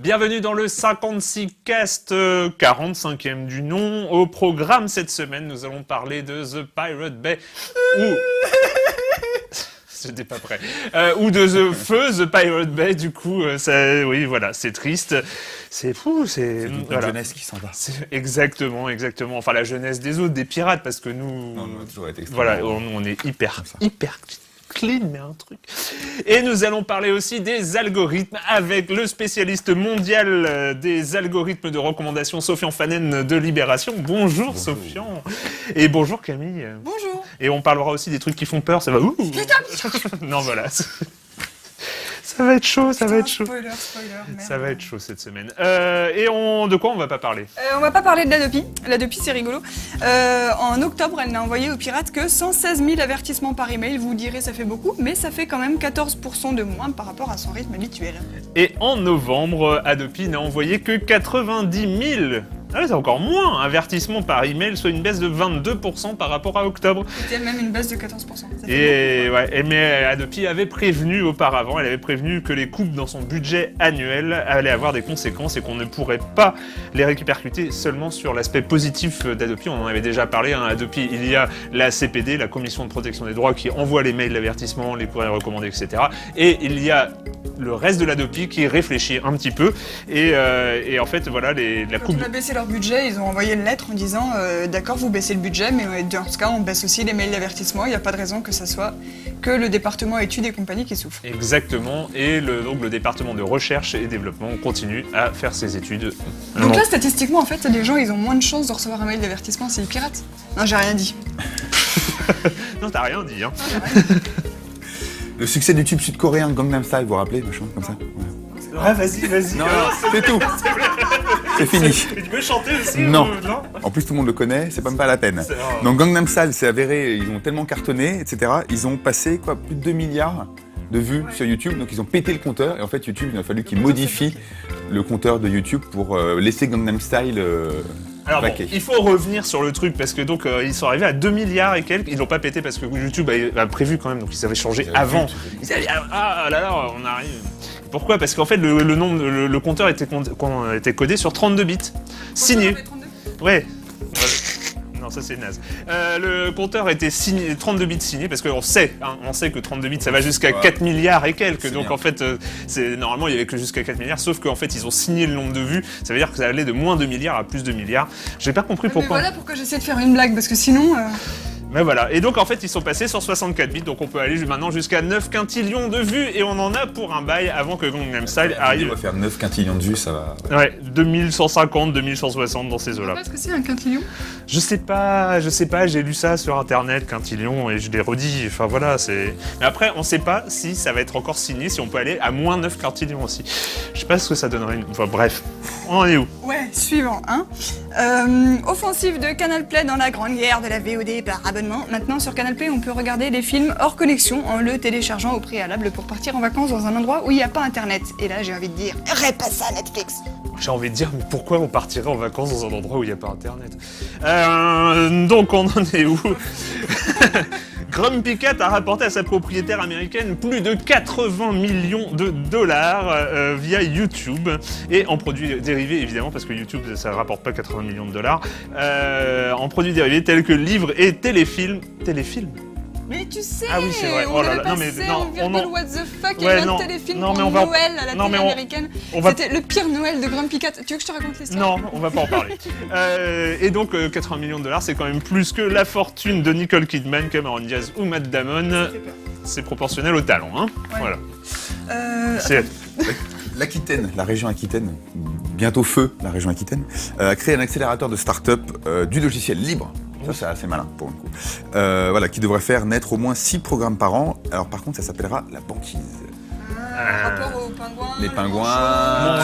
Bienvenue dans le 56 cast, 45e du nom. Au programme cette semaine, nous allons parler de The Pirate Bay, J'étais pas prêt. Ou de The Pirate Bay, du coup, oui, voilà, c'est triste. C'est fou, c'est... la jeunesse qui s'en va. Exactement. Enfin, la jeunesse des autres, des pirates, parce que nous... Non, on a toujours été voilà, on est hyper clean, mais un truc. Et nous allons parler aussi des algorithmes avec le spécialiste mondial des algorithmes de recommandation, Sofian Fanen de Libération. Bonjour. Sofian. Et bonjour Camille. Bonjour. Et on parlera aussi des trucs qui font peur, ça va... Non, voilà. Ça va être chaud, ça va être chaud. Spoiler, merde. Ça va être chaud cette semaine. De quoi on va pas parler? On va pas parler de l'Adopi. L'Adopi, c'est rigolo. En octobre, elle n'a envoyé aux pirates que 116 000 avertissements par email. Vous direz, ça fait beaucoup, mais ça fait quand même 14% de moins par rapport à son rythme habituel. Et en novembre, Adopi n'a envoyé que 90 000. Ah oui, c'est encore moins, avertissement par email, soit une baisse de 22% par rapport à octobre. C'était même une baisse de 14%. Mais Adopi avait prévenu auparavant, elle avait prévenu que les coupes dans son budget annuel allaient avoir des conséquences et qu'on ne pourrait pas les répercuter seulement sur l'aspect positif d'Adopi. On en avait déjà parlé, hein. Adopi, il y a la CPD, la Commission de protection des droits, qui envoie les mails d'avertissement, les courriers recommandés, etc. Et il y a le reste de l'Adopi qui réfléchit un petit peu et en fait, voilà, la coupe... On a baissé leur budget, ils ont envoyé une lettre en disant d'accord, vous baissez le budget, mais dans ce cas, on baisse aussi les mails d'avertissement. Il n'y a pas de raison que ça soit que le département études et compagnie qui souffre. Exactement, et donc le département de recherche et développement continue à faire ses études. Donc là, statistiquement, en fait, les gens, ils ont moins de chances de recevoir un mail d'avertissement s'ils piratent. Non, j'ai rien dit. Non, t'as rien dit, hein. Le succès du tube sud-coréen Gangnam Style, vous vous rappelez, machin, comme ça. Ouais, vas-y. Non, c'est tout. C'est fini. Tu peux chanter aussi Non. En plus, tout le monde le connaît, c'est même pas la peine. Donc Gangnam Style, c'est avéré, ils ont tellement cartonné, etc. Ils ont passé plus de 2 milliards de vues sur YouTube, donc ils ont pété le compteur. Et en fait, YouTube, il a fallu qu'ils modifient le compteur de YouTube pour laisser Gangnam Style... Alors bon, il faut revenir sur le truc parce que donc ils sont arrivés à 2 milliards et quelques. Ils l'ont pas pété parce que YouTube a prévu quand même, donc ils avaient changé avant. Ils avaient on arrive. Pourquoi? Parce qu'en fait le compteur était codé sur 32 bits, signé. Ouais. Non, ça c'est naze. Le compteur était signé, 32 bits signé, parce qu'on sait, que 32 bits ça va jusqu'à 4 milliards et quelques, donc bien. En fait, normalement il y avait que jusqu'à 4 milliards, sauf qu'en fait ils ont signé le nombre de vues, ça veut dire que ça allait de moins 2 milliards à plus de milliards. J'ai pas compris pourquoi. Mais voilà pourquoi j'essaie de faire une blague, parce que sinon... Mais voilà, et donc en fait ils sont passés sur 64 bits, donc on peut aller maintenant jusqu'à 9 quintillions de vues, et on en a pour un bail avant que Gangnam Style arrive. On va faire 9 quintillions de vues, ça va... Ouais, 2150, 2160 dans ces eaux-là. Est-ce que c'est un quintillion? Je sais pas, j'ai lu ça sur internet, quintillion, et je l'ai redit, enfin voilà, c'est... Mais après, on sait pas si ça va être encore signé, si on peut aller à moins 9 quintillions aussi. Je sais pas ce que ça donnerait, enfin bref, on en est où? Ouais, suivant, hein. Offensive de Canal Play dans la grande guerre de la VOD par abonnement. Maintenant, sur Canal Play, on peut regarder les films hors connexion en le téléchargeant au préalable pour partir en vacances dans un endroit où il n'y a pas internet. Et là, j'ai envie de dire, répasse à Netflix. J'ai envie de dire, mais pourquoi on partirait en vacances dans un endroit où il n'y a pas internet? Donc, on en est où? Grumpy Cat a rapporté à sa propriétaire américaine plus de 80 millions de dollars via YouTube et en produits dérivés évidemment parce que YouTube ça rapporte pas 80 millions de dollars en produits dérivés tels que livres et téléfilms. Mais tu sais, ah oui, c'est vrai. on avait passé en virgule what the fuck, il y a un téléfilm pour Noël à la télé américaine. C'était le pire Noël de Grumpy Cat. Tu veux que je te raconte l'histoire? Non, on va pas en parler. Et donc 80 millions de dollars, c'est quand même plus que la fortune de Nicole Kidman, Cameron Diaz ou Matt Damon. C'est proportionnel au talent, hein. Ouais. Voilà. L'Aquitaine, la région Aquitaine, bientôt feu, la région Aquitaine, a créé un accélérateur de start-up du logiciel libre. Ça, c'est assez malin pour le coup. Voilà, qui devrait faire naître au moins 6 programmes par an. Alors par contre, ça s'appellera la banquise. Rapport aux pingouins. Les pingouins,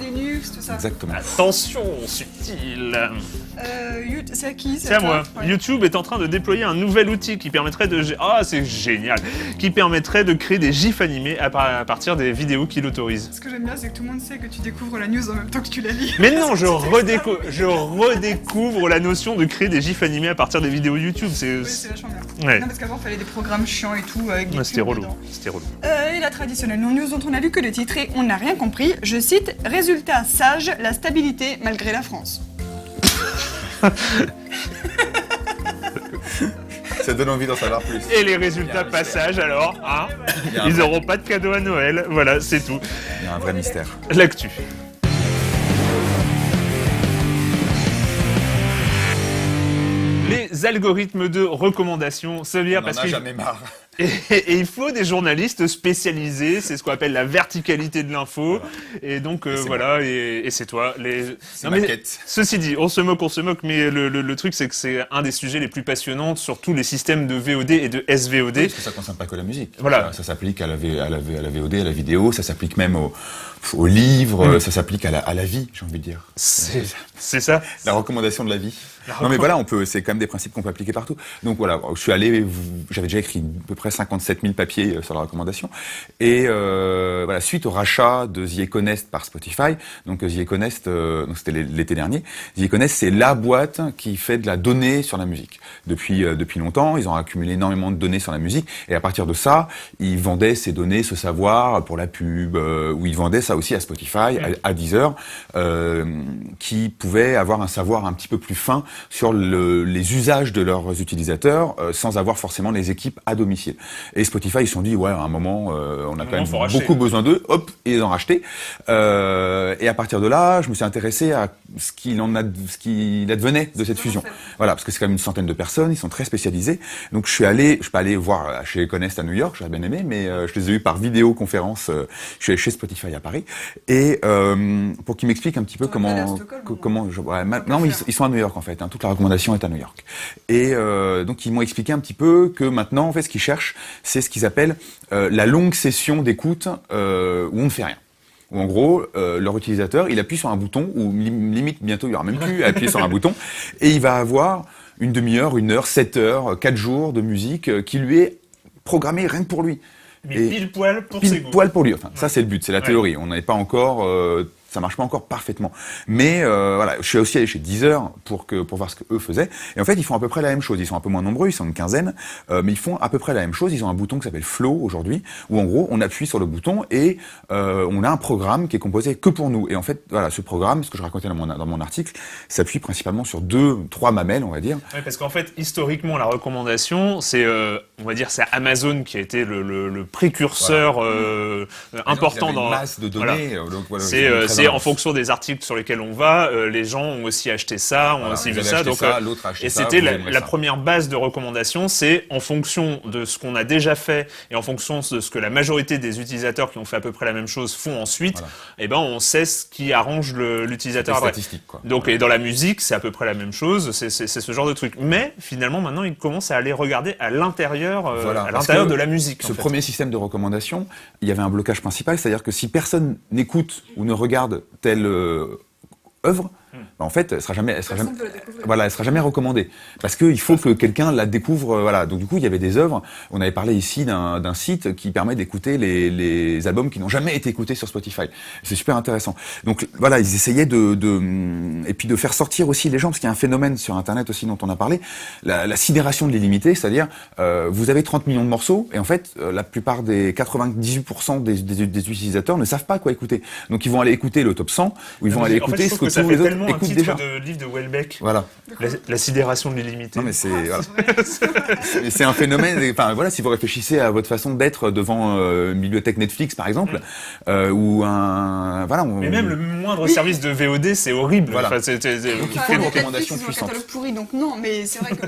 Linux, tout ça. ça. Exactement. Attention, subtil. C'est à qui? C'est à moi. Ouais. YouTube est en train de déployer un nouvel outil qui permettrait de... Ah, c'est génial. Qui permettrait de créer des gifs animés à partir des vidéos qu'il autorise. Ce que j'aime bien, c'est que tout le monde sait que tu découvres la news en même temps que tu la lis. Mais non, je redécouvre la notion de créer des gifs animés à partir des vidéos YouTube. Oui, c'est vachement bien. Ouais. Non, parce qu'avant, il fallait des programmes chiants et tout, avec des C'était pubs relou. dedans. C'était relou. Et la traditionnelle non-news dont on a lu que le titre et on n'a rien compris. Je cite, résultat sage, la stabilité malgré la France. Ça donne envie d'en savoir plus. Et les résultats passage alors, hein, ils n'auront pas de cadeau à Noël. Voilà, c'est tout. Il y a un vrai mystère. L'actu. Les algorithmes de recommandation, ça veut dire On parce en a que jamais marre. et il faut des journalistes spécialisés, c'est ce qu'on appelle la verticalité de l'info. Et donc voilà, et c'est toi. C'est ma quête. Ceci dit, on se moque, mais le truc c'est que c'est un des sujets les plus passionnants sur tous les systèmes de VOD et de SVOD. Oui, parce que ça concerne pas que la musique. Voilà. Ça s'applique à la VOD, à la vidéo, ça s'applique même au livre, ça s'applique à la vie, j'ai envie de dire. C'est ça. La recommandation de la vie. Non mais voilà, c'est quand même des principes qu'on peut appliquer partout. Donc voilà, j'avais déjà écrit à peu près 57 000 papiers sur la recommandation. Et voilà, suite au rachat de The Econest par Spotify, donc The Econest, c'était l'été dernier, The Econest c'est la boîte qui fait de la donnée sur la musique. Depuis longtemps, ils ont accumulé énormément de données sur la musique, et à partir de ça, ils vendaient ces données, ce savoir pour la pub, ou ils vendaient ça aussi à Spotify, à Deezer, qui pouvaient avoir un savoir un petit peu plus fin sur les usages de leurs utilisateurs, sans avoir forcément les équipes à domicile. Et Spotify, ils se sont dit, ouais, à un moment, on a quand même beaucoup besoin d'eux, hop, et ils ont racheté. Et à partir de là, je me suis intéressé à ce qu'il advenait de cette fusion. Voilà, parce que c'est quand même une centaine de personnes, ils sont très spécialisés. Donc je suis pas allé voir chez Econest à New York, j'aurais bien aimé, mais je les ai eus par vidéoconférence. Je suis allé chez Spotify à Paris, et pour qu'ils m'expliquent un petit peu comment non, mais ils sont à New York en fait. Toute la recommandation est à New York. Et donc ils m'ont expliqué un petit peu que maintenant, en fait, ce qu'ils cherchent, c'est ce qu'ils appellent la longue session d'écoute où on ne fait rien. Où en gros, leur utilisateur, il appuie sur un bouton, ou limite bientôt il n'y aura même plus à appuyer sur un bouton, et il va avoir une demi-heure, 1 heure, 7 heures, 4 jours de musique qui lui est programmée rien que pour lui. Mais pile poil pour ses goûts. Pile poil pour lui. Enfin, ça c'est le but, c'est la théorie. On n'est pas encore... ça marche pas encore parfaitement. Mais voilà, je suis aussi allé chez Deezer pour voir ce que eux faisaient. Et en fait, ils font à peu près la même chose. Ils sont un peu moins nombreux, ils sont une quinzaine, mais ils font à peu près la même chose. Ils ont un bouton qui s'appelle Flow aujourd'hui, où en gros, on appuie sur le bouton et on a un programme qui est composé que pour nous. Et en fait, voilà, ce programme, ce que je racontais dans mon article, s'appuie principalement sur 2-3 mamelles, on va dire. Ouais, parce qu'en fait, historiquement, la recommandation, c'est, on va dire, c'est Amazon qui a été le précurseur important dans une masse de données. Voilà. Donc, voilà, c'est en fonction des articles sur lesquels on va, les gens ont aussi acheté ça, ont aussi vu ça. Donc, et c'était la première base de recommandation, c'est en fonction de ce qu'on a déjà fait et en fonction de ce que la majorité des utilisateurs qui ont fait à peu près la même chose font ensuite, et ben on sait ce qui arrange l'utilisateur après. Donc et dans la musique, c'est à peu près la même chose, c'est ce genre de truc. Mais finalement, maintenant, ils commencent à aller regarder à l'intérieur de la musique. Ce premier système de recommandation, il y avait un blocage principal, c'est-à-dire que si personne n'écoute ou ne regarde telle œuvre, en fait, elle sera jamais recommandée. Parce qu'il faut que quelqu'un la découvre, voilà. Donc du coup, il y avait des œuvres. On avait parlé ici d'un site qui permet d'écouter les albums qui n'ont jamais été écoutés sur Spotify. C'est super intéressant. Donc voilà, ils essayaient et puis de faire sortir aussi les gens, parce qu'il y a un phénomène sur Internet aussi dont on a parlé, la sidération de l'illimité, c'est-à-dire, vous avez 30 millions de morceaux, et en fait, la plupart des 98% des utilisateurs ne savent pas quoi écouter. Donc ils vont aller écouter le top 100, ou ils vont aller écouter ce que tous les autres écoutent déjà. De livre de Welbeck. Voilà. La sidération de l'illimité. Non mais c'est un phénomène. Enfin voilà, si vous réfléchissez à votre façon d'être devant une bibliothèque Netflix par exemple, ou Mais même le moindre service de VOD, c'est horrible. Voilà. Enfin, donc il faut une recommandation puissante. Catalogue pourri, donc non, mais c'est vrai que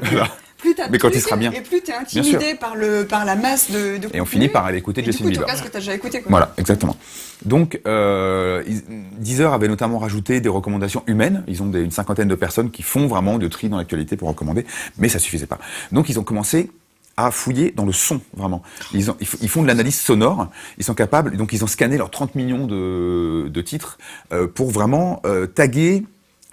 mais quand il sera bien. Et plus t'es intimidé par la masse de et on finit par aller écouter Justin Bieber. Du coup, tu ce que t'as déjà écouté, quoi. Voilà, exactement. Donc, Deezer avait notamment rajouté des recommandations humaines. Ils ont une cinquantaine de personnes qui font vraiment de tri dans l'actualité pour recommander, mais ça suffisait pas. Donc, ils ont commencé à fouiller dans le son, vraiment. Ils font de l'analyse sonore, ils sont capables, donc ils ont scanné leurs 30 millions de titres pour vraiment taguer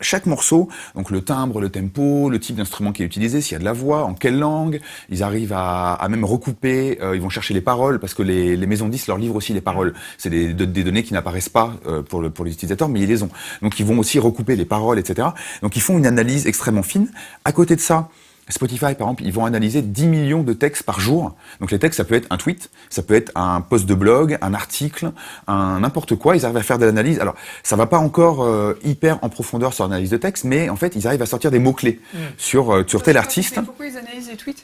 chaque morceau, donc le timbre, le tempo, le type d'instrument qui est utilisé, s'il y a de la voix, en quelle langue, ils arrivent à même recouper, ils vont chercher les paroles, parce que les maisons de disques leur livrent aussi les paroles. C'est des données qui n'apparaissent pas pour les utilisateurs, mais ils les ont. Donc ils vont aussi recouper les paroles, etc. Donc ils font une analyse extrêmement fine. À côté de ça, Spotify, par exemple, ils vont analyser 10 millions de textes par jour. Donc les textes, ça peut être un tweet, ça peut être un post de blog, un article, n'importe quoi. Ils arrivent à faire de l'analyse. Alors, ça va pas encore hyper en profondeur sur l'analyse de texte, mais en fait, ils arrivent à sortir des mots-clés sur tel artiste. Pourquoi ils analysent les tweets ?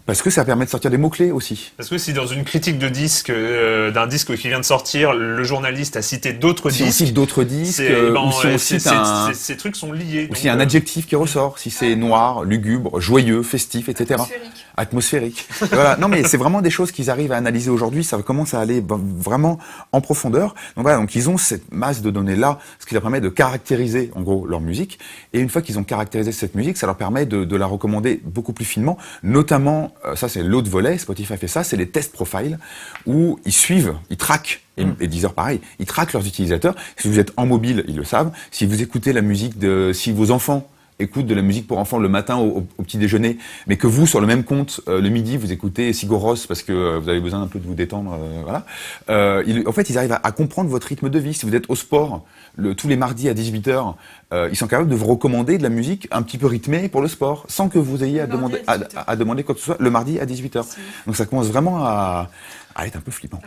Parce que ça permet de sortir des mots-clés aussi. Parce que si dans une critique de disque, d'un disque qui vient de sortir, le journaliste a cité d'autres disques... Si on cite d'autres disques, ou si on cite ces trucs sont liés. Ou s'il y a un adjectif qui ressort, si c'est noir, lugubre, joyeux, festif, etc. Atmosphérique. Voilà. Non mais c'est vraiment des choses qu'ils arrivent à analyser aujourd'hui, ça commence à aller vraiment en profondeur. Donc voilà, donc ils ont cette masse de données-là, ce qui leur permet de caractériser en gros leur musique. Et une fois qu'ils ont caractérisé cette musique, ça leur permet de la recommander beaucoup plus finement, notamment... ça c'est l'autre volet, Spotify fait ça, c'est les test profiles où ils suivent, ils traquent, et Deezer pareil, ils traquent leurs utilisateurs. Si vous êtes en mobile, ils le savent. Si vous écoutez la musique si vos enfants écoutent de la musique pour enfants le matin au petit déjeuner, mais que vous, sur le même compte, le midi, vous écoutez Sigur Rós parce que vous avez besoin un peu de vous détendre, voilà. En fait, ils arrivent à comprendre votre rythme de vie. Si vous êtes au sport, tous les mardis à 18h, ils sont capables de vous recommander de la musique un petit peu rythmée pour le sport, sans que vous ayez à demander quoi que ce soit le mardi à 18h. Donc ça commence vraiment à être un peu flippant.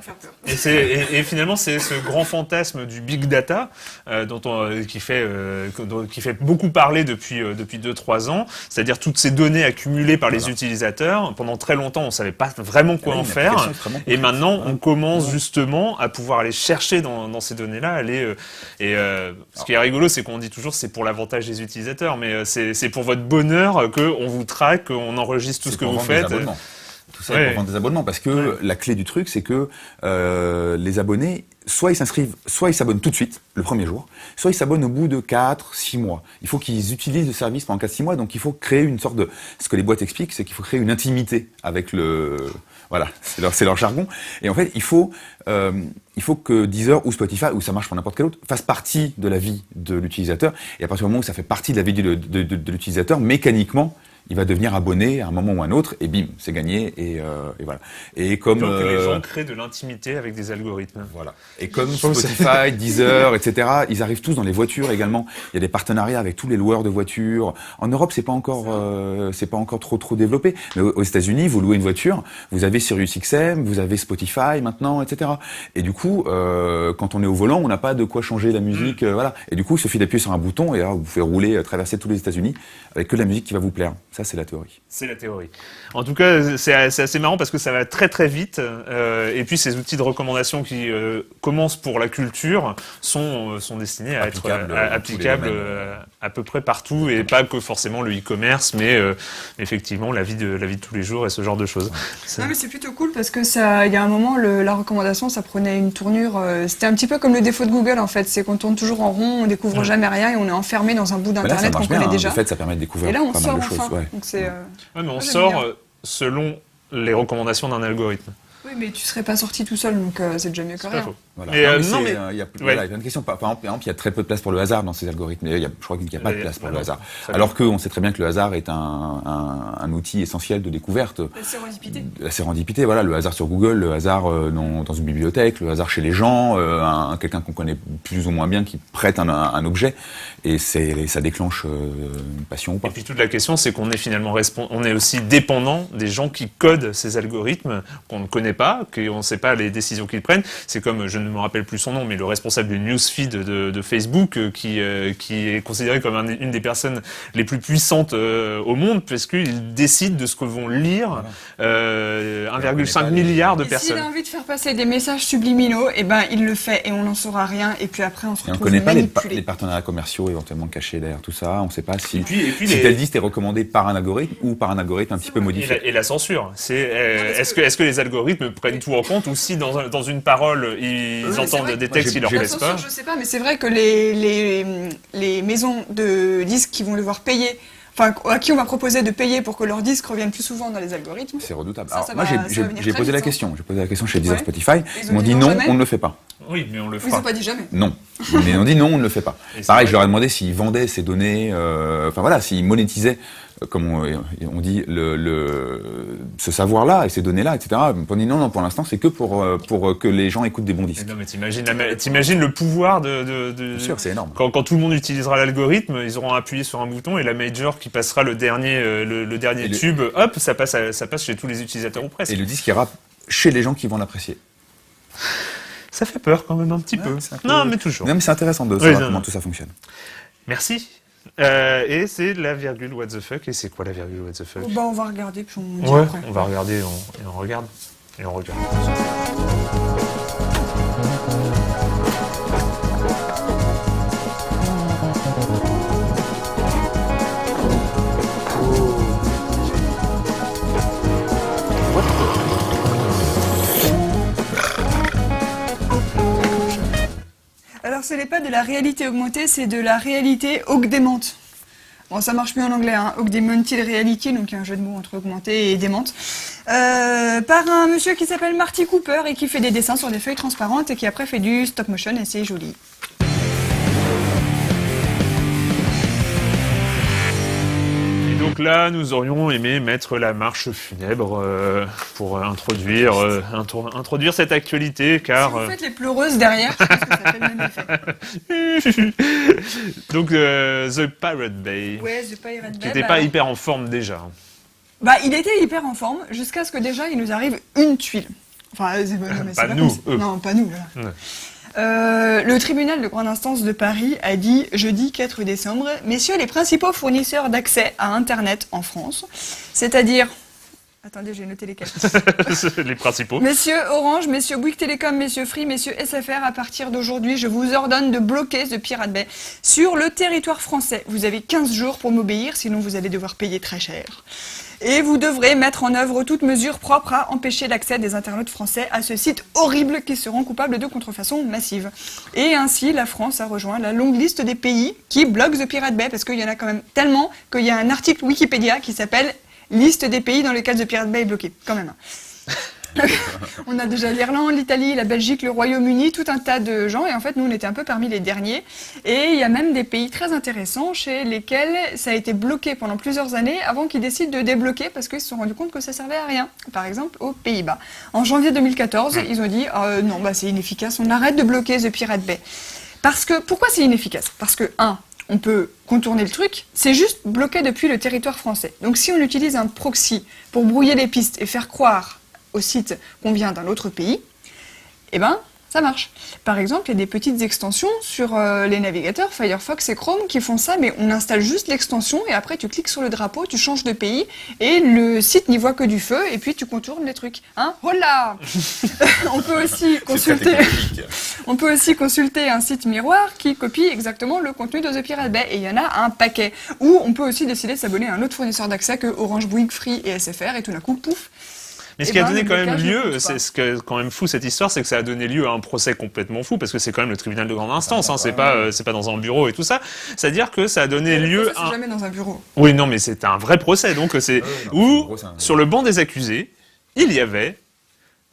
Et finalement, c'est ce grand fantasme du big data qui fait beaucoup parler depuis 2-3 ans, c'est-à-dire toutes ces données accumulées par les utilisateurs. Pendant très longtemps, on savait pas vraiment quoi en faire, et maintenant, on commence justement à pouvoir aller chercher dans ces données-là. Ce qui est rigolo, c'est qu'on dit toujours c'est pour l'avantage des utilisateurs, mais c'est pour votre bonheur qu'on vous traque, qu'on enregistre tout ce que vous faites. Tout ça pour vendre des abonnements, parce que la clé du truc, c'est que les abonnés, soit ils s'inscrivent, soit ils s'abonnent tout de suite, le premier jour, soit ils s'abonnent au bout de 4-6 mois. Il faut qu'ils utilisent le service pendant 4-6 mois, donc il faut créer une sorte de... Ce que les boîtes expliquent, c'est qu'il faut créer une intimité avec le... Voilà, c'est leur jargon. Et en fait, il faut que Deezer ou Spotify, ou ça marche pour n'importe quel autre, fasse partie de la vie de l'utilisateur. Et à partir du moment où ça fait partie de la vie de l'utilisateur, mécaniquement, il va devenir abonné à un moment ou à un autre, et bim, c'est gagné, et voilà. Et comme donc les gens créent de l'intimité avec des algorithmes. Voilà. Et comme Spotify, Deezer, etc., ils arrivent tous dans les voitures également. Il y a des partenariats avec tous les loueurs de voitures. En Europe, c'est pas encore trop développé. Mais aux États-Unis, vous louez une voiture, vous avez SiriusXM, vous avez Spotify maintenant, etc. Et du coup, quand on est au volant, on n'a pas de quoi changer la musique, voilà. Et du coup, il suffit d'appuyer sur un bouton, et là, vous pouvez rouler, traverser tous les États-Unis avec que de la musique qui va vous plaire. Ça, c'est la théorie. C'est la théorie. En tout cas, c'est assez marrant parce que ça va très très vite. Et puis, ces outils de recommandation qui commencent pour la culture sont destinés à être applicables à peu près partout, et pas que forcément le e-commerce, mais effectivement la vie de tous les jours et ce genre de choses. Non, mais c'est plutôt cool parce que il y a un moment, la recommandation, ça prenait une tournure. C'était un petit peu comme le défaut de Google en fait. C'est qu'on tourne toujours en rond, on découvre jamais rien et on est enfermé dans un bout d'internet qu'on connaît déjà. En fait, ça permet de découvrir et là, on pas sort mal de choses. enfin. Donc c'est. Mais on sort selon les recommandations d'un algorithme. Oui, mais tu serais pas sorti tout seul, donc c'est déjà mieux que rien. Voilà. Il y a plein de questions. Par exemple, il y a très peu de place pour le hasard dans ces algorithmes. Je crois qu'il n'y a pas de place pour le hasard. Alors qu'on sait très bien que le hasard est un outil essentiel de découverte. La sérendipité. La sérendipité, voilà. Le hasard sur Google, le hasard dans une bibliothèque, le hasard chez les gens, quelqu'un qu'on connaît plus ou moins bien qui prête un objet. Et ça déclenche une passion ou pas. Et puis toute la question, c'est qu'on est finalement on est aussi dépendant des gens qui codent ces algorithmes qu'on ne connaît pas, qu'on ne sait pas les décisions qu'ils prennent. C'est comme, je ne me rappelle plus son nom, mais le responsable du newsfeed de Facebook qui est considéré comme une des personnes les plus puissantes au monde, parce qu'il décide de ce que vont lire 1,5 milliard de personnes. S'il a envie de faire passer des messages subliminaux, il le fait et on n'en saura rien. Et puis après, on se retrouve manipulé. On ne connaît pas les partenariats commerciaux éventuellement cachés derrière tout ça. On ne sait pas si telle liste est recommandée par un algorithme ou par un algorithme un petit peu modifié. Et la censure. Est-ce que les algorithmes prennent tout en compte, ou si dans une parole ils entendent des textes qui leur plaisent pas? Je sais pas, mais c'est vrai que les maisons de disques qui vont devoir payer enfin, à qui on va proposer de payer pour que leurs disques reviennent plus souvent dans les algorithmes. C'est redoutable. Ça, Alors, ça moi, va- ça va venir j'ai très posé la vite, question. J'ai posé la question chez Deezer, Ouais. Spotify. Ils Ils ont m'ont dit dit non, non, jamais. on ne le fait pas. Oui, mais on le Ils fera. ont pas dit jamais. Non. Ils ont dit non, on ne le fait pas. Et c'est Pareil, vrai je leur ai demandé s'ils vendaient ces données, enfin voilà, s'ils monétisaient, comme on dit, ce savoir-là et ces données-là, etc. On dit non, pour l'instant, c'est que pour que les gens écoutent des bons disques. Mais non, mais t'imagines le pouvoir de... Bien sûr, c'est énorme. Quand tout le monde utilisera l'algorithme, ils auront appuyé sur un bouton et la major qui passera le dernier tube, hop, ça passe chez tous les utilisateurs ou presque. Et le disque ira chez les gens qui vont l'apprécier. Ça fait peur quand même un petit peu. c'est un peu- Non, mais toujours. Même c'est intéressant de Oui, savoir non, comment non. tout ça fonctionne. Merci. Et c'est la virgule what the fuck. Et c'est quoi la virgule what the fuck? Bah, on va regarder, puis on dit Ouais, après. on va regarder et on regarde. Et on regarde. Alors, ce n'est pas de la réalité augmentée, c'est de la réalité augdémente. Bon, ça marche mieux en anglais, hein. Augmented reality, donc il y a un jeu de mots entre augmenté et démente. Par un monsieur qui s'appelle Marty Cooper et qui fait des dessins sur des feuilles transparentes et qui après fait du stop motion et c'est joli. Et donc là, nous aurions aimé mettre la marche funèbre pour introduire cette actualité, car... Si vous faites les pleureuses derrière, je pense que ça fait le même effet. Donc The Pirate Bay, Ouais, The Pirate qui Bay, n'était bah, pas hyper en forme déjà. Bah, il était hyper en forme, jusqu'à ce que déjà il nous arrive une tuile. Enfin, non, mais Pas c'est nous, comme ça. eux. Non, pas nous, voilà. Ouais. Le tribunal de grande instance de Paris a dit jeudi 4 décembre, messieurs les principaux fournisseurs d'accès à Internet en France, c'est-à-dire... Attendez, j'ai noté lesquels. Les principaux. Messieurs Orange, messieurs Bouygues Télécom, messieurs Free, messieurs SFR, à partir d'aujourd'hui, je vous ordonne de bloquer The Pirate Bay sur le territoire français. Vous avez 15 jours pour m'obéir, sinon vous allez devoir payer très cher. Et vous devrez mettre en œuvre toute mesure propre à empêcher l'accès des internautes français à ce site horrible qui seront coupables de contrefaçon massive. Et ainsi, la France a rejoint la longue liste des pays qui bloquent The Pirate Bay, parce qu'il y en a quand même tellement qu'il y a un article Wikipédia qui s'appelle « Liste des pays dans lesquels The Pirate Bay est bloqué », quand même. On a déjà l'Irlande, l'Italie, la Belgique, le Royaume-Uni, tout un tas de gens, et en fait nous on était un peu parmi les derniers, et il y a même des pays très intéressants chez lesquels ça a été bloqué pendant plusieurs années avant qu'ils décident de débloquer parce qu'ils se sont rendus compte que ça servait à rien. Par exemple aux Pays-Bas. En janvier 2014, ils ont dit non, bah c'est inefficace, on arrête de bloquer The Pirate Bay. Parce que, pourquoi c'est inefficace? Parce que, on peut contourner le truc, c'est juste bloqué depuis le territoire français. Donc si on utilise un proxy pour brouiller les pistes et faire croire au site qu'on vient d'un autre pays, eh ben, ça marche. Par exemple, il y a des petites extensions sur les navigateurs Firefox et Chrome qui font ça, mais on installe juste l'extension et après tu cliques sur le drapeau, tu changes de pays et le site n'y voit que du feu et puis tu contournes les trucs. Hein? Voilà. On peut aussi consulter un site miroir qui copie exactement le contenu de The Pirate Bay et il y en a un paquet. Ou on peut aussi décider de s'abonner à un autre fournisseur d'accès que Orange, Bouygues, Free et SFR et tout d'un coup, pouf. Mais ce Eh qui a ben, donné le quand même blocage ne lieu, compte c'est pas. ce qui est quand même fou cette histoire, c'est que ça a donné lieu à un procès complètement fou, parce que c'est quand même le tribunal de grande instance, hein, c'est pas dans un bureau et tout ça. C'est-à-dire que ça a donné lieu C'est à... jamais dans un bureau. Oui, non, mais c'est un vrai procès, donc c'est où, sur le banc des accusés, il y avait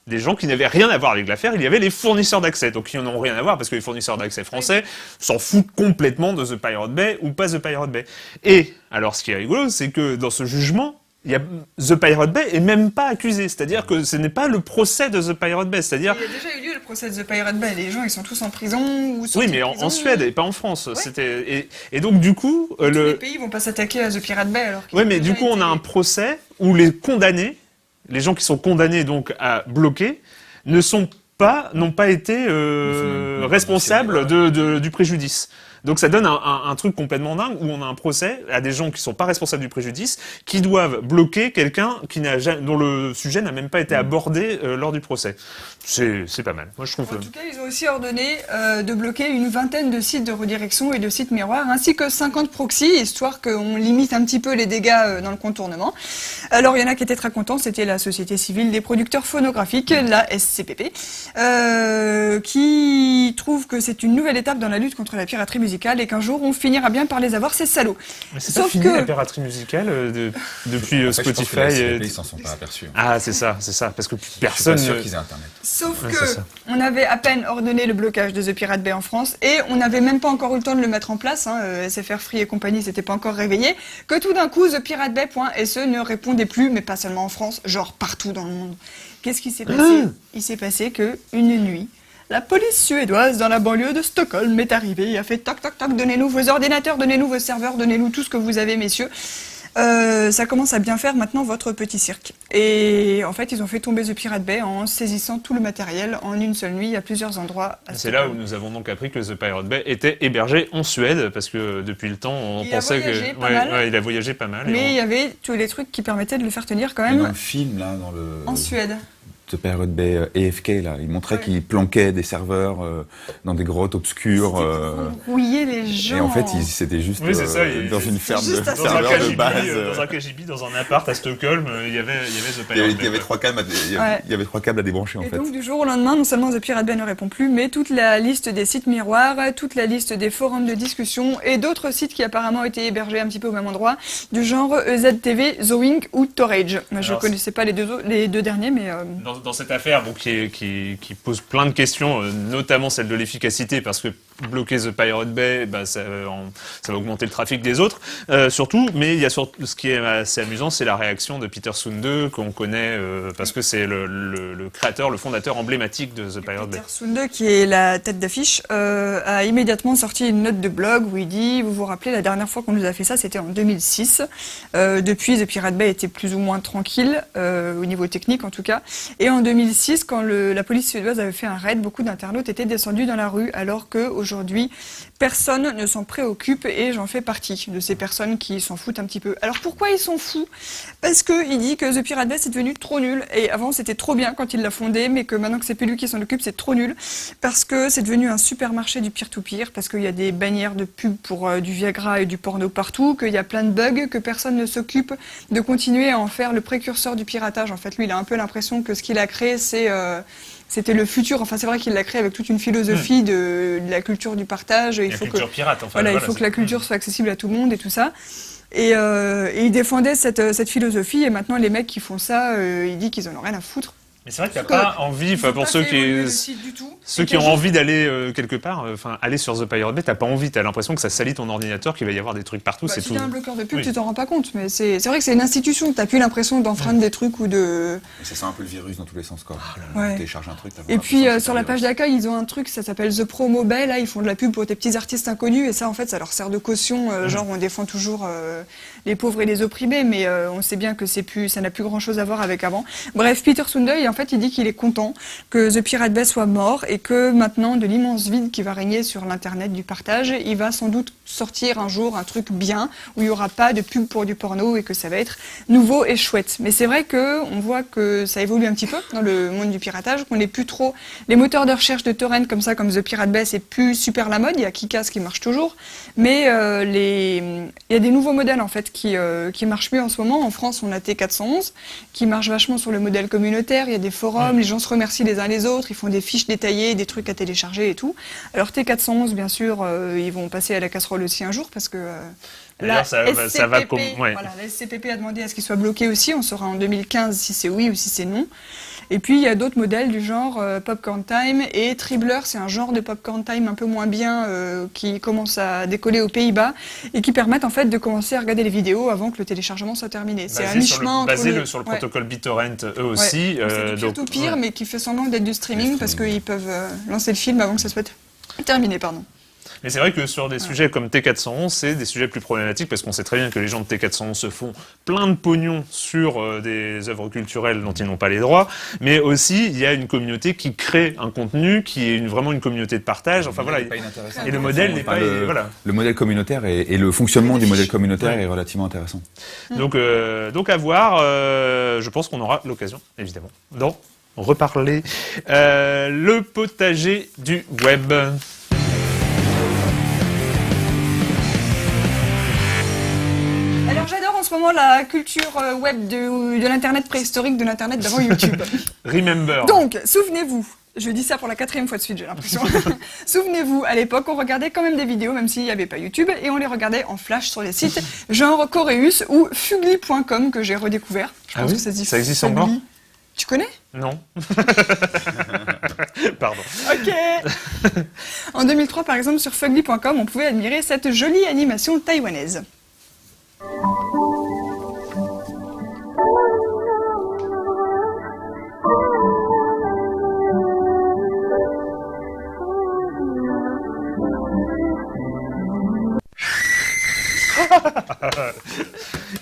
des gens qui n'avaient rien à voir avec l'affaire, il y avait les fournisseurs d'accès, donc qui n'en ont rien à voir, parce que les fournisseurs d'accès français s'en foutent complètement de The Pirate Bay ou pas The Pirate Bay. Et, alors ce qui est rigolo, c'est que dans ce jugement, il y a The Pirate Bay est même pas accusé, c'est-à-dire que ce n'est pas le procès de The Pirate Bay, c'est-à-dire... Il y a déjà eu lieu le procès de The Pirate Bay, les gens ils sont tous en prison ou sortis Oui, mais de en prison. Suède et pas en France. Ouais. C'était et donc du coup Tous les pays vont pas s'attaquer à The Pirate Bay alors qu'ils ouais, ont mais déjà du coup on a été- un procès où les condamnés, les gens qui sont condamnés donc à bloquer, n'ont pas été même pas responsables du préjudice. Donc ça donne un truc complètement dingue où on a un procès à des gens qui sont pas responsables du préjudice, qui doivent bloquer quelqu'un dont le sujet n'a même pas été abordé lors du procès. C'est pas mal. Moi je trouve. En tout cas, ils ont aussi ordonné de bloquer une vingtaine de sites de redirection et de sites miroirs, ainsi que 50 proxys, histoire qu'on limite un petit peu les dégâts dans le contournement. Alors, il y en a qui étaient très contents, c'était la Société Civile des Producteurs Phonographiques, la SCPP, qui trouve que c'est une nouvelle étape dans la lutte contre la piraterie musicale. musicales et qu'un jour on finira bien par les avoir, ces salauds. Mais c'est pas fini la piraterie musicale depuis Après, Spotify. Je pense que la ils s'en sont pas aperçus. Ah, c'est ça, parce que personne. Je suis pas sûr qu'ils aient Internet. Sauf que on avait à peine ordonné le blocage de The Pirate Bay en France et on n'avait même pas encore eu le temps de le mettre en place. SFR Free et compagnie s'étaient pas encore réveillés. Que tout d'un coup, ThePirateBay.se ne répondait plus, mais pas seulement en France, genre partout dans le monde. Qu'est-ce qui s'est passé? Il s'est passé que une nuit, la police suédoise dans la banlieue de Stockholm est arrivée et a fait toc toc toc, donnez-nous vos ordinateurs, donnez-nous vos serveurs, donnez-nous tout ce que vous avez, messieurs. Ça commence à bien faire maintenant votre petit cirque. Et en fait, ils ont fait tomber The Pirate Bay en saisissant tout le matériel en une seule nuit à plusieurs endroits. C'est là où nous avons donc appris que The Pirate Bay était hébergé en Suède, parce que depuis le temps, on pensait que il a voyagé pas mal. Mais il y avait tous les trucs qui permettaient de le faire tenir quand même. Dans le film, là, en Suède. The Pirate Bay AFK, là, il montrait qu'il planquait des serveurs dans des grottes obscures. Pour rouiller les gens. Et en fait, c'était juste dans une ferme de serveurs de base. Dans un KGB, dans un appart à Stockholm, il y avait The Pirate Bay. Il y avait 3 câbles, il y avait 3 câbles à débrancher, en fait. Et donc, du jour au lendemain, non seulement The Pirate Bay ne répond plus, mais toute la liste des sites miroirs, toute la liste des forums de discussion et d'autres sites qui apparemment étaient hébergés un petit peu au même endroit, du genre EZTV, Zoink ou Torage. Je ne connaissais pas les deux derniers, mais... Dans cette affaire qui pose plein de questions, notamment celle de l'efficacité, parce que bloquer The Pirate Bay, ça va augmenter le trafic des autres, surtout, mais il y a ce qui est assez amusant, c'est la réaction de Peter Sunde, qu'on connaît, parce que c'est le créateur, le fondateur emblématique de The Pirate Bay. Peter Sunde, qui est la tête d'affiche, a immédiatement sorti une note de blog où il dit, vous vous rappelez, la dernière fois qu'on nous a fait ça, c'était en 2006. Depuis, The Pirate Bay était plus ou moins tranquille, au niveau technique en tout cas, et en 2006, quand la police suédoise avait fait un raid, beaucoup d'internautes étaient descendus dans la rue, alors qu'aujourd'hui, personne ne s'en préoccupe et j'en fais partie de ces personnes qui s'en foutent un petit peu. Alors pourquoi ils s'en foutent? Parce qu'il dit que The Pirate Bay c'est devenu trop nul et avant c'était trop bien quand il l'a fondé, mais que maintenant que c'est plus lui qui s'en occupe, c'est trop nul parce que c'est devenu un supermarché du peer-to-peer, parce qu'il y a des bannières de pub pour du Viagra et du porno partout, qu'il y a plein de bugs, que personne ne s'occupe de continuer à en faire le précurseur du piratage. En fait, lui, il a un peu l'impression que ce qu'il a créé, c'était le futur. Enfin, c'est vrai qu'il l'a créé avec toute une philosophie de la culture du partage. Il faut pirate, il faut que la culture soit accessible à tout le monde et tout ça. Et il défendait cette philosophie. Et maintenant, les mecs qui font ça, il dit qu'ils en ont rien à foutre. Mais c'est vrai que t'as pas envie, pour ceux qui ont envie d'aller quelque part, aller sur The Pirate Bay, t'as pas envie, t'as l'impression que ça salit ton ordinateur, qu'il va y avoir des trucs partout, c'est si tout. Si t'as un bloqueur de pub, tu t'en rends pas compte, mais c'est vrai que c'est une institution, t'as plus l'impression d'enfreindre des trucs ou de... Ça sent un peu le virus dans tous les sens, quoi. Ouais. Tu télécharges un truc, et puis sur la page d'accueil, ils ont un truc, ça s'appelle The Promo Bay, là ils font de la pub pour tes petits artistes inconnus, et ça en fait ça leur sert de caution, genre on défend toujours les pauvres et les opprimés, mais on sait bien que ça n'a plus grand chose à voir avec avant. Bref, Peter Sunde, en fait il dit qu'il est content que The Pirate Bay soit mort et que maintenant, de l'immense vide qui va régner sur l'internet du partage, il va sans doute sortir un jour un truc bien où il n'y aura pas de pub pour du porno et que ça va être nouveau et chouette. Mais c'est vrai qu'on voit que ça évolue un petit peu dans le monde du piratage, qu'on n'est plus trop... Les moteurs de recherche de torrent comme ça, comme The Pirate Bay, c'est plus super la mode, il y a Kikas qui marche toujours, mais il y a des nouveaux modèles en fait qui marchent mieux en ce moment. En France, on a T411 qui marche vachement sur le modèle communautaire, il y a des forums, les gens se remercient les uns les autres, ils font des fiches détaillées, des trucs à télécharger et tout. Alors T411, bien sûr, ils vont passer à la casserole aussi un jour parce que la SCPP a demandé à ce qu'il soit bloqué aussi. On saura en 2015 si c'est oui ou si c'est non. Et puis il y a d'autres modèles du genre Popcorn Time et Tribbler, c'est un genre de Popcorn Time un peu moins bien qui commence à décoller aux Pays-Bas et qui permettent en fait de commencer à regarder les vidéos avant que le téléchargement soit terminé. C'est un mi-chemin basé sur le protocole BitTorrent eux aussi. C'est du peer-to-peer mais qui fait semblant d'être du streaming parce qu'ils peuvent lancer le film avant que ça soit terminé, pardon. Mais c'est vrai que sur des sujets comme T411, c'est des sujets plus problématiques parce qu'on sait très bien que les gens de T411 se font plein de pognon sur des œuvres culturelles dont ils n'ont pas les droits, mais aussi il y a une communauté qui crée un contenu qui est vraiment une communauté de partage. Enfin voilà. Et le modèle n'est pas. Le modèle communautaire et le fonctionnement du modèle communautaire est relativement intéressant. Donc à voir. Je pense qu'on aura l'occasion, évidemment, d'en reparler. Le potager du web. Alors j'adore en ce moment la culture web de l'internet préhistorique, de l'internet d'avant YouTube. Remember. Donc, souvenez-vous, Je dis ça pour la 4e fois de suite, j'ai l'impression. Souvenez-vous, à l'époque, on regardait quand même des vidéos, même s'il n'y avait pas YouTube, et on les regardait en flash sur les sites genre Coréus ou Fugly.com que j'ai redécouvert. Je pense que ça se dit ça existe encore? Tu connais? Non. Pardon. Ok. En 2003, par exemple, sur Fugly.com, on pouvait admirer cette jolie animation taïwanaise.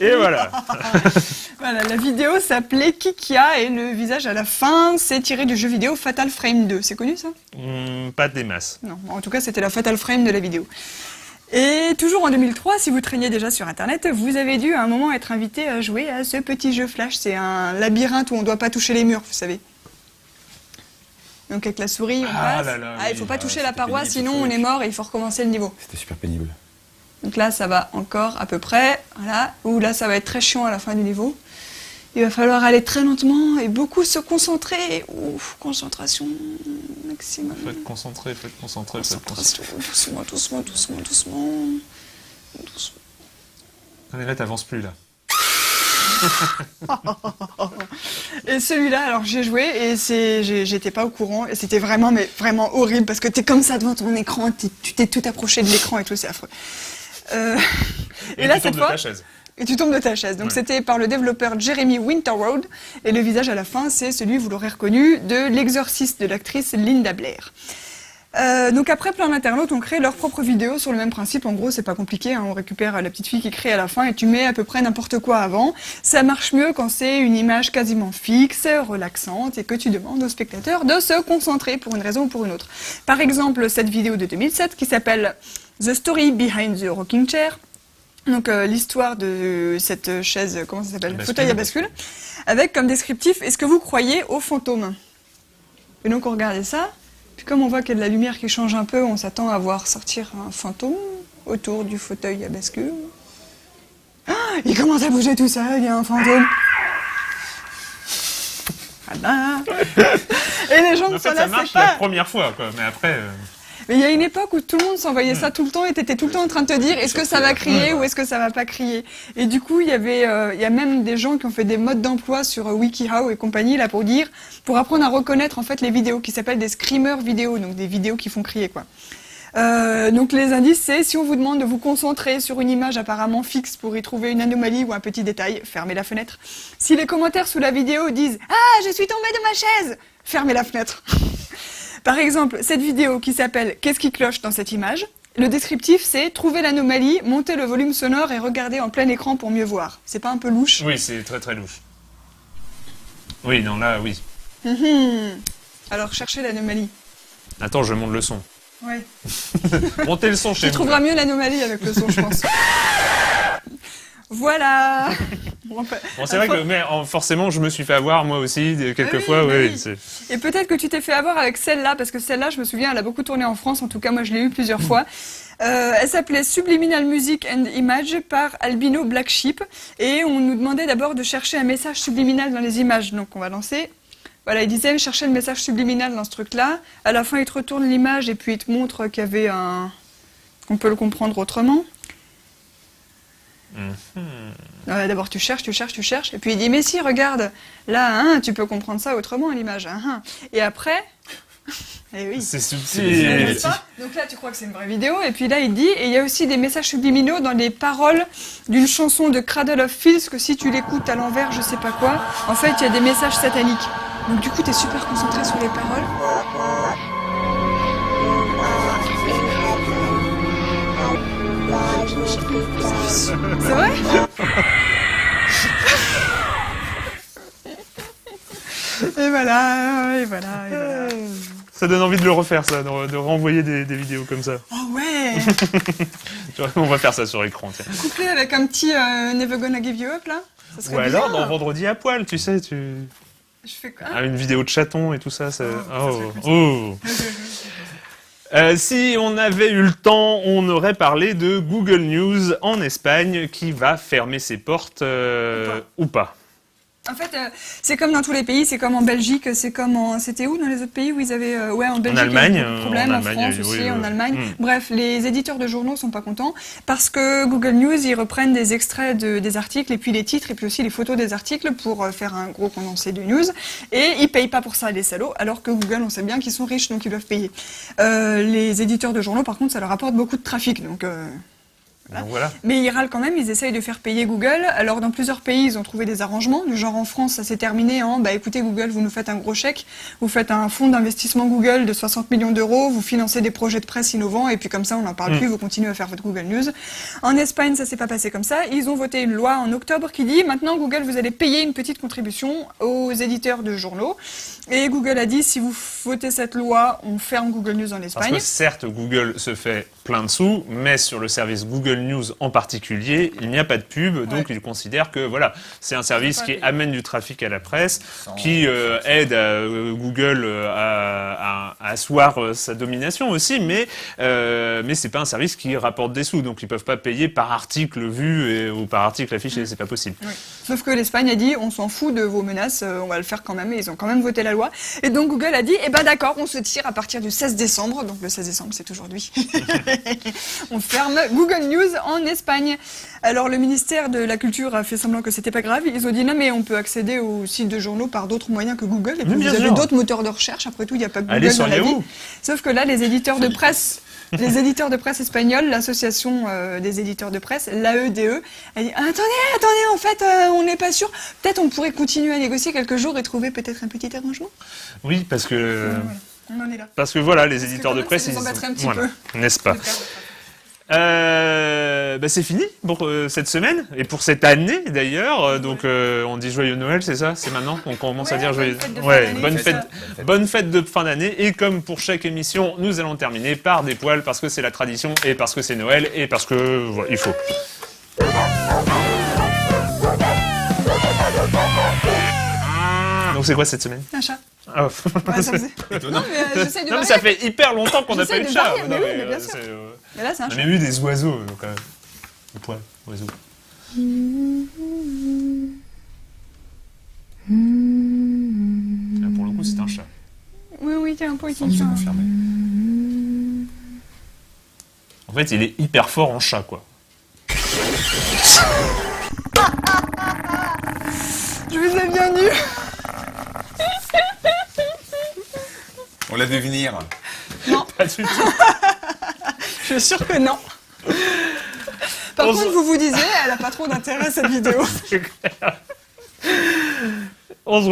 Et voilà. Voilà, la vidéo s'appelait Kikia et le visage à la fin, c'est tiré du jeu vidéo Fatal Frame 2. C'est connu ça? Pas des masses. Non, en tout cas c'était la Fatal Frame de la vidéo. Et toujours en 2003, si vous traîniez déjà sur internet, vous avez dû à un moment être invité à jouer à ce petit jeu Flash. C'est un labyrinthe où on ne doit pas toucher les murs, vous savez. Donc avec la souris, on passe. Il ne faut pas toucher la paroi, sinon on est mort et il faut recommencer le niveau. C'était super pénible. Donc là, ça va encore à peu près, voilà. Ou là, ça va être très chiant à la fin du niveau. Il va falloir aller très lentement et beaucoup se concentrer. Ouf, concentration maximum. Faut être concentré, Concentration, doucement, doucement, doucement, doucement. Mais là, t'avances plus, là. Et celui-là, alors j'ai joué et j'étais pas au courant et c'était vraiment, mais vraiment horrible parce que t'es comme ça devant ton écran, tu t'es tout approché de l'écran et tout, c'est affreux. Et là, cette fois, et tu tombes de ta chaise. Donc c'était par le développeur Jeremy Winterroad et le visage à la fin, c'est celui, vous l'aurez reconnu, de l'exorciste de l'actrice Linda Blair. Donc après, plein d'internautes ont créé leur propre vidéo sur le même principe. En gros, c'est pas compliqué, hein, on récupère la petite fille qui crée à la fin et tu mets à peu près n'importe quoi avant. Ça marche mieux quand c'est une image quasiment fixe, relaxante et que tu demandes au spectateur de se concentrer pour une raison ou pour une autre. Par exemple, cette vidéo de 2007 qui s'appelle The Story Behind the Rocking Chair. Donc l'histoire de cette chaise, comment ça s'appelle? Fauteuil à bascule. Avec comme descriptif, est-ce que vous croyez aux fantômes? Et donc on regardait ça. Puis comme on voit qu'il y a de la lumière qui change un peu, on s'attend à voir sortir un fantôme autour du fauteuil à bascule. Ah, il commence à bouger tout seul, il y a un fantôme. Voilà. Et les gens ne s'en lassaient pas. Ça marche la première fois, quoi, mais après... Mais il y a une époque où tout le monde s'envoyait ça tout le temps et t'étais tout le temps en train de te dire est-ce que ça va crier ou est-ce que ça va pas crier. Et du coup, il y a même des gens qui ont fait des modes d'emploi sur WikiHow et compagnie là pour apprendre à reconnaître en fait les vidéos qui s'appellent des screamers vidéo, donc des vidéos qui font crier quoi. Donc les indices, c'est si on vous demande de vous concentrer sur une image apparemment fixe pour y trouver une anomalie ou un petit détail, fermez la fenêtre. Si les commentaires sous la vidéo disent « Ah, je suis tombée de ma chaise !» fermez la fenêtre. Par exemple, cette vidéo qui s'appelle « Qu'est-ce qui cloche dans cette image ?» Le descriptif, c'est « Trouver l'anomalie, monter le volume sonore et regarder en plein écran pour mieux voir ». C'est pas un peu louche? Oui, c'est très très louche. Oui, non, là, oui. Alors, cherchez l'anomalie. Attends, je monte le son. Ouais. Montez le son chez vous. Tu trouveras mieux l'anomalie avec le son, je pense. Voilà. Bon, c'est vrai que mais, forcément, je me suis fait avoir moi aussi quelques fois. Oui. Et peut-être que tu t'es fait avoir avec celle-là, parce que celle-là, je me souviens, elle a beaucoup tourné en France. En tout cas, moi, je l'ai eu plusieurs fois. Elle s'appelait Subliminal Music and Image par Albino Black Sheep. Et on nous demandait d'abord de chercher un message subliminal dans les images. Donc, on va lancer. Voilà, il disait chercher le message subliminal dans ce truc-là. À la fin, il te retourne l'image et puis il te montre qu'il y avait qu'on peut le comprendre autrement. D'abord tu cherches, et puis il dit mais si regarde, là tu peux comprendre ça autrement l'image. Et après, et oui. C'est subtil. Donc là tu crois que c'est une vraie vidéo, et puis là il dit, et il y a aussi des messages subliminaux dans les paroles d'une chanson de Cradle of Filth que si tu l'écoutes à l'envers, je sais pas quoi, en fait il y a des messages sataniques. Donc du coup t'es super concentré sur les paroles. C'est vrai? Et voilà. Ça donne envie de le refaire, ça, de renvoyer des vidéos comme ça. Oh ouais. On va faire ça sur l'écran, tiens. Couplé avec un petit Never Gonna Give You Up, là. Ça serait ou alors bien. dans Vendredi à poil, tu sais, Je fais quoi? une vidéo de chaton et tout ça. Si on avait eu le temps, on aurait parlé de Google News en Espagne qui va fermer ses portes ou pas. En fait, c'est comme dans tous les pays, c'est comme en Belgique, c'est comme en... C'était où dans les autres pays où ils avaient... en Belgique, Allemagne, il y a beaucoup de problèmes, en France oui, aussi, oui, en oui. Allemagne. Bref, les éditeurs de journaux sont pas contents parce que Google News, ils reprennent des extraits des articles et puis les titres et puis aussi les photos des articles pour faire un gros condensé de news. Et ils payent pas pour ça, les salauds, alors que Google, on sait bien qu'ils sont riches, donc ils doivent payer. Les éditeurs de journaux, par contre, ça leur apporte beaucoup de trafic, donc... Donc voilà. Mais ils râlent quand même, ils essayent de faire payer Google. Alors dans plusieurs pays, ils ont trouvé des arrangements. Du genre en France, ça s'est terminé en écoutez Google, vous nous faites un gros chèque, vous faites un fonds d'investissement Google de 60 millions d'euros, vous financez des projets de presse innovants et puis comme ça on n'en parle plus, vous continuez à faire votre Google News. En Espagne, ça s'est pas passé comme ça. Ils ont voté une loi en octobre qui dit maintenant Google, vous allez payer une petite contribution aux éditeurs de journaux. Et Google a dit si vous votez cette loi, on ferme Google News en Espagne. Parce que certes, Google se fait plein de sous, mais sur le service Google News en particulier, il n'y a pas de pub, donc ils considèrent que voilà, c'est un service qui amène du trafic à la presse, qui aide Google à asseoir sa domination aussi, mais c'est pas un service qui rapporte des sous, donc ils peuvent pas payer par article vu ou par article affiché, c'est pas possible. Oui. Sauf que l'Espagne a dit on s'en fout de vos menaces, on va le faire quand même, et ils ont quand même voté la loi. Et donc Google a dit eh ben d'accord, on se tire à partir du 16 décembre, donc le 16 décembre c'est aujourd'hui. On ferme Google News en Espagne. Alors le ministère de la Culture a fait semblant que c'était pas grave. Ils ont dit non mais on peut accéder aux sites de journaux par d'autres moyens que Google. Et puis vous avez d'autres moteurs de recherche. Après tout, il n'y a pas que Google dans la vie. Sauf que là, les éditeurs de presse, espagnols, l'association des éditeurs de presse, l'AEDE, a dit attendez, en fait, on n'est pas sûr. Peut-être on pourrait continuer à négocier quelques jours et trouver peut-être un petit arrangement. Oui, parce que. Voilà. On en est là. Parce que voilà, les éditeurs de presse, ils sont un petit voilà, peu. n'est-ce pas? C'est fini pour cette semaine et pour cette année d'ailleurs. Donc on dit joyeux Noël, c'est ça? C'est maintenant qu'on commence à dire joyeux. Bonne fête de fin d'année. Et comme pour chaque émission, nous allons terminer par des poils parce que c'est la tradition et parce que c'est Noël et parce que voilà, il faut. Donc c'est quoi cette semaine? Un chat. Ah. Ouais, ça faisait... Non, mais j'essaie de non, mais ça fait hyper longtemps qu'on n'a pas eu de chat. Mais oui, mais bien sûr. Mais là, c'est un chat. On a même eu des oiseaux, quand même. Des poils, oiseaux. Là, pour le coup, c'est un chat. Oui, t'es un peu C'est confirmé. En fait, il est hyper fort en chat, quoi. Je vous ai bien eu. On l'a vu venir. Non. Pas du tout. Je suis sûre que non. Par contre, vous disiez, elle a pas trop d'intérêt cette vidéo. C'est clair. On se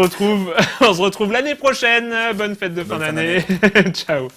retrouve l'année prochaine. Bonne fête de fin d'année. Ciao.